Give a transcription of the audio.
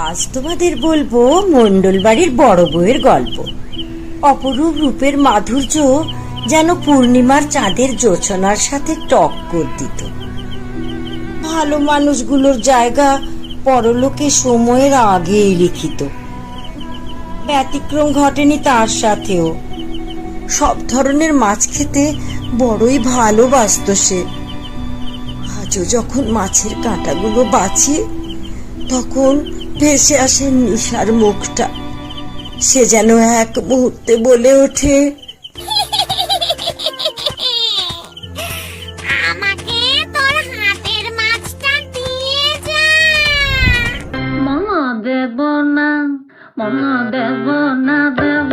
আজ তোমাদের বলবো মণ্ডল বাড়ির বড় বউয়ের গল্প। অপরূপ রূপের মাধুর্য যেন পূর্ণিমার চাঁদের জোছনার সাথে টক্কর দিত। ভালো মানুষগুলোর জায়গা পরলোকে সময়ের আগেই লিখিত। ব্যতিক্রম ঘটেনি তার সাথেও। সব ধরনের মাছ খেতে বড়ই ভালোবাসত সে। আজও যখন মাছের কাঁটাগুলো বাছি, তখন ভেসে আসে নিশার মুখটা। সে যেন এক মুহূর্তে বলে ওঠে, আমাকে তোর হাতের মাছটা দিয়ে যা। মনা দেব না, মনা দেব না, দেব